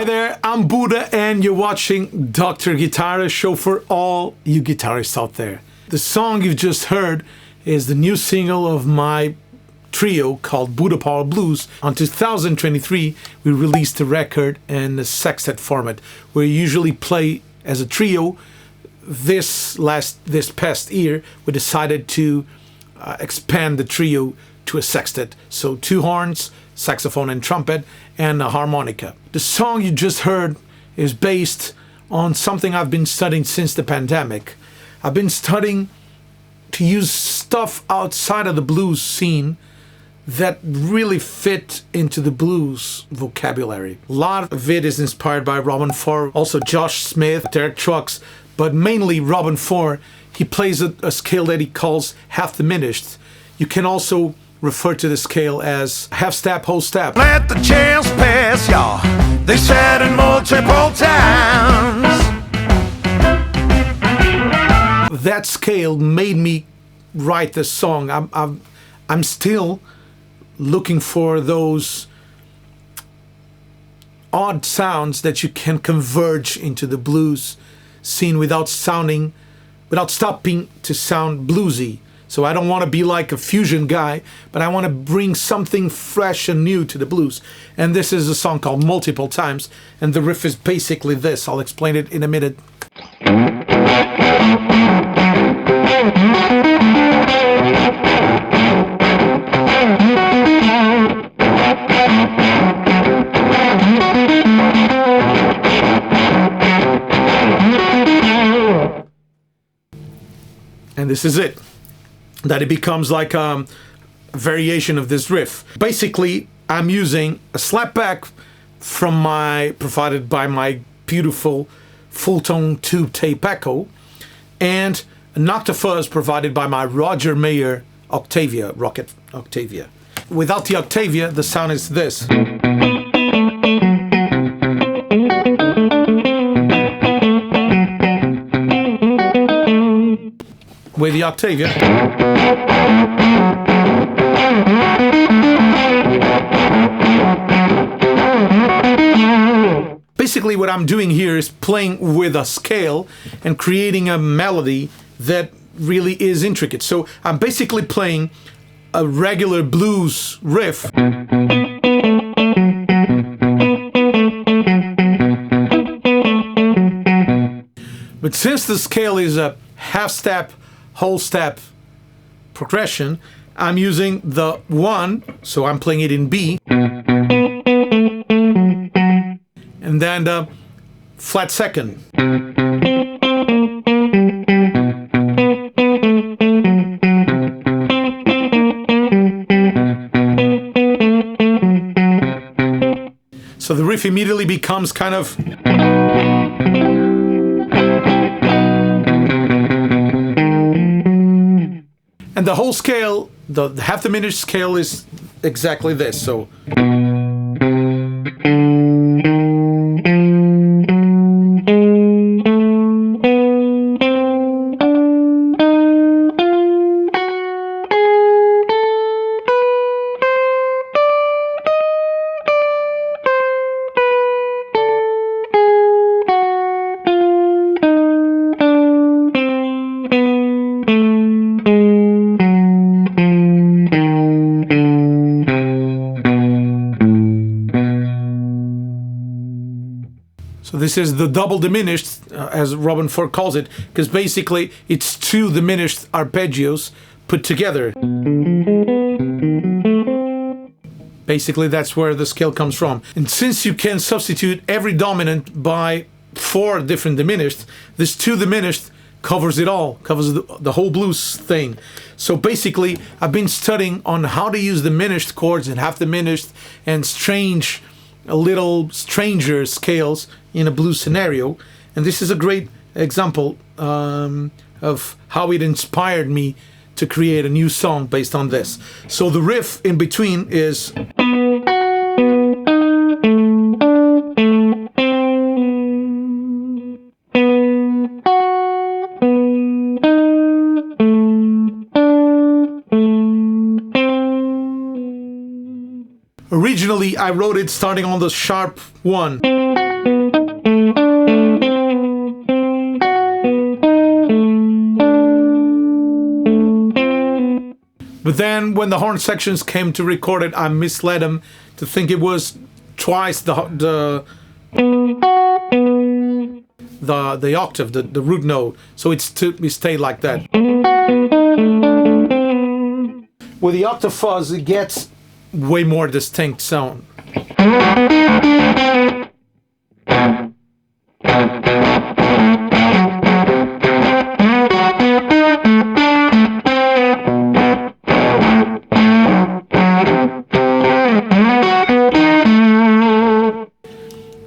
Hi there, I'm Budda and you're watching Dr. Guitarist, show for all you guitarists out there. The song you've just heard is the new single of my trio called Budda Power Blues. On 2023, we released a record in the sextet format, where you usually play as a trio. This past year, we decided to expand the trio to a sextet. So 2 horns, saxophone and trumpet, and a harmonica. The song you just heard is based on something I've been studying since the pandemic. I've been studying to use stuff outside of the blues scene that really fit into the blues vocabulary. A lot of it is inspired by Robin Ford, also Josh Smith, Derek Trucks, but mainly Robin Ford. He plays a scale that he calls half diminished. You can also refer to the scale as half step, whole step. Let the chance pass, y'all. They said it multiple times. That scale made me write this song. I'm still looking for those odd sounds that you can converge into the blues scene without stopping to sound bluesy. So I don't want to be like a fusion guy, but I want to bring something fresh and new to the blues. And this is a song called Multiple Times, and the riff is basically this. I'll explain it in a minute. And this is it. That it becomes like a variation of this riff. Basically, I'm using a slapback provided by my beautiful Fulltone tube tape echo, and an Octave provided by my Roger Mayer Octavia, Rocket Octavia. Without the Octavia, the sound is this. With the Octavia, basically what I'm doing here is playing with a scale and creating a melody that really is intricate. So I'm basically playing a regular blues riff, but since the scale is a half step, whole step progression, I'm using the 1, so I'm playing it in B, and then the flat second. So the riff immediately becomes kind of and the whole scale, the half diminished scale, is exactly this. So this is the double diminished, as Robin Ford calls it, because basically it's 2 diminished arpeggios put together. Basically, that's where the scale comes from. And since you can substitute every dominant by 4 different diminished, this 2 diminished covers it all, covers the whole blues thing. So basically, I've been studying on how to use diminished chords and half diminished and a little stranger scales in a blues scenario, and this is a great example of how it inspired me to create a new song based on this. So the riff in between is originally I wrote it starting on the sharp 1. But then when the horn sections came to record it, I misled them to think it was twice the octave, the root note. So it stayed like that. With the octave fuzz, it gets way more distinct sound.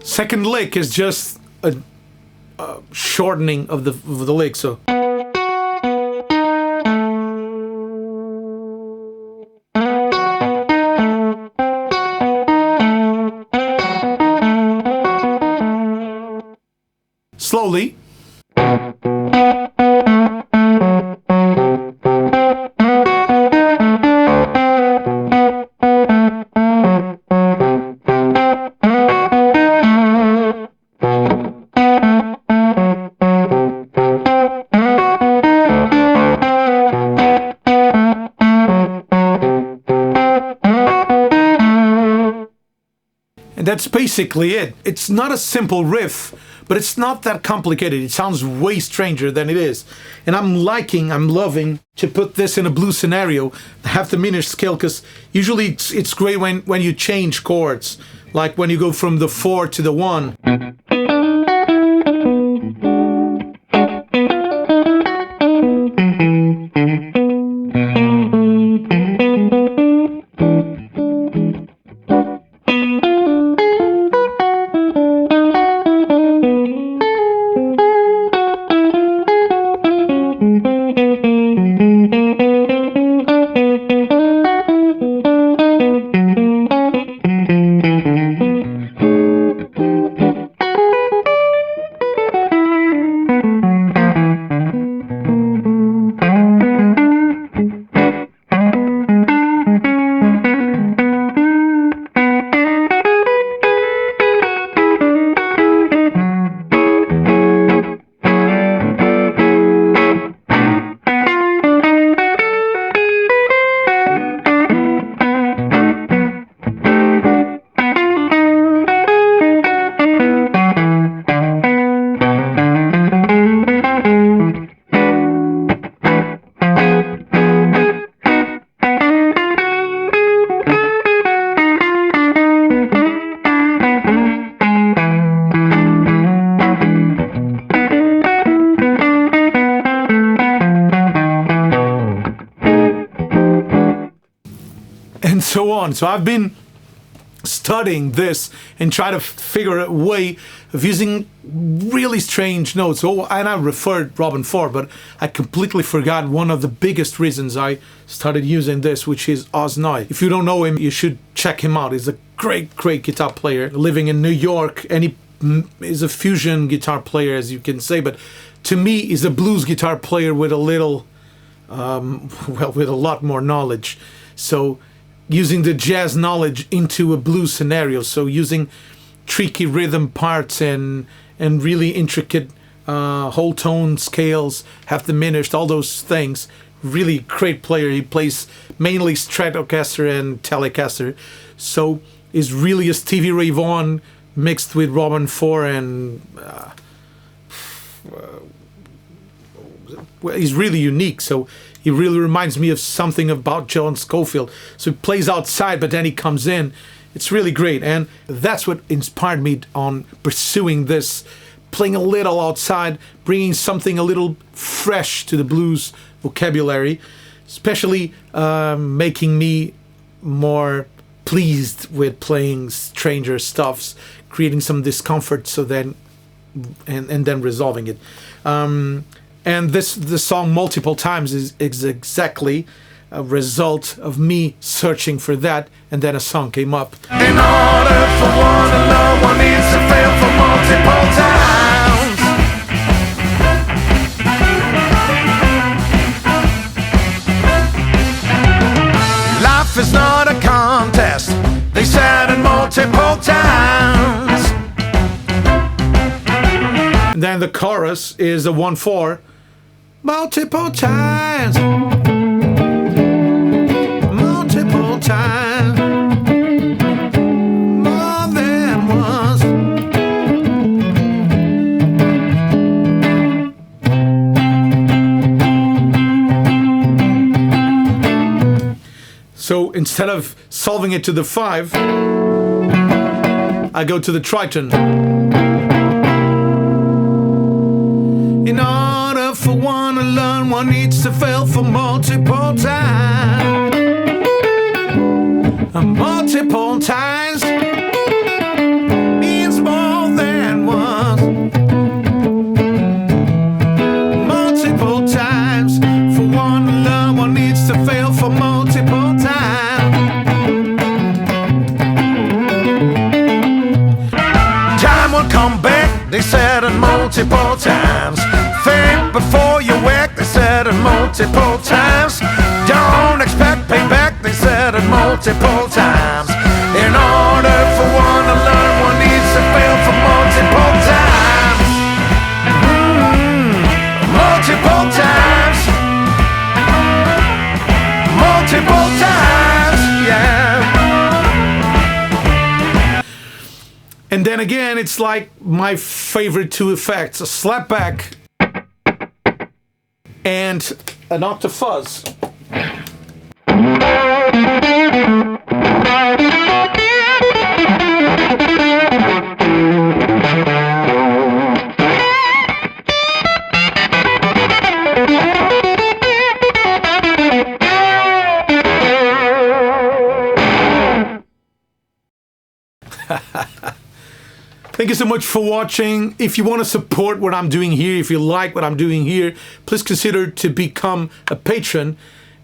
Second lick is just a shortening of the lick, so. Slowly. And that's basically it. It's not a simple riff, but it's not that complicated. It sounds way stranger than it is. And I'm loving to put this in a blues scenario, have diminished scale, because usually it's great when you change chords, like when you go from the 4 to the 1. And so on. So I've been studying this and try to figure a way of using really strange notes. Oh, and I referred Robin 4, but I completely forgot one of the biggest reasons I started using this, which is Oz Knight. If you don't know him, you should check him out. He's a great guitar player living in New York, and he is a fusion guitar player, as you can say, but to me, he's a blues guitar player with a little, with a lot more knowledge. So using the jazz knowledge into a blues scenario, so using tricky rhythm parts and really intricate whole tone scales, half diminished, all those things. Really great player. He plays mainly Stratocaster and Telecaster, so is really a Stevie Ray Vaughan mixed with Robin 4 and he's really unique. So he really reminds me of something about John Scofield. So he plays outside, but then he comes in. It's really great, and that's what inspired me on pursuing this, playing a little outside, bringing something a little fresh to the blues vocabulary, especially making me more pleased with playing stranger stuffs, creating some discomfort, so then and then resolving it. And the song Multiple Times is exactly a result of me searching for that, and then a song came up. In order for one to love, one needs to fail for multiple times. Life is not a contest, they said it multiple times. And then the chorus is a 1/4. Multiple times. times. More than once. So instead of solving it to the 5, I go to the tritone. In order for one to learn, one needs to fail for multiple times. Multiple times means more than once. Multiple times for one to learn, one needs to fail for multiple times. Time will come back, they said it multiple times. Think before you act, they said it multiple times. Don't expect payback, they said it multiple times. In order for one to learn, one needs to fail for multiple times. Multiple times. Multiple times, yeah. And then again, it's like my favorite 2 effects, a slapback and an octave fuzz. Thank you so much for watching. If you want to support what I'm doing here, if you like what I'm doing here, please consider to become a patron.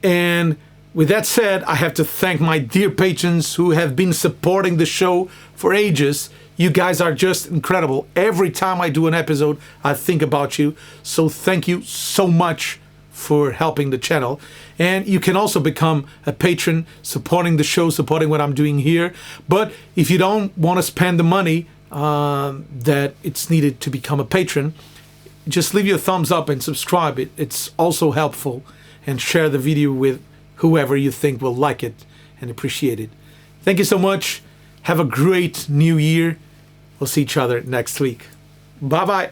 And with that said, I have to thank my dear patrons who have been supporting the show for ages. You guys are just incredible. Every time I do an episode, I think about you. So thank you so much for helping the channel. And you can also become a patron, supporting the show, supporting what I'm doing here. But if you don't want to spend the money that it's needed to become a patron, just leave your thumbs up and subscribe. It's also helpful. And share the video with whoever you think will like it and appreciate it. Thank you so much. Have a great new year. We'll see each other next week. Bye-bye.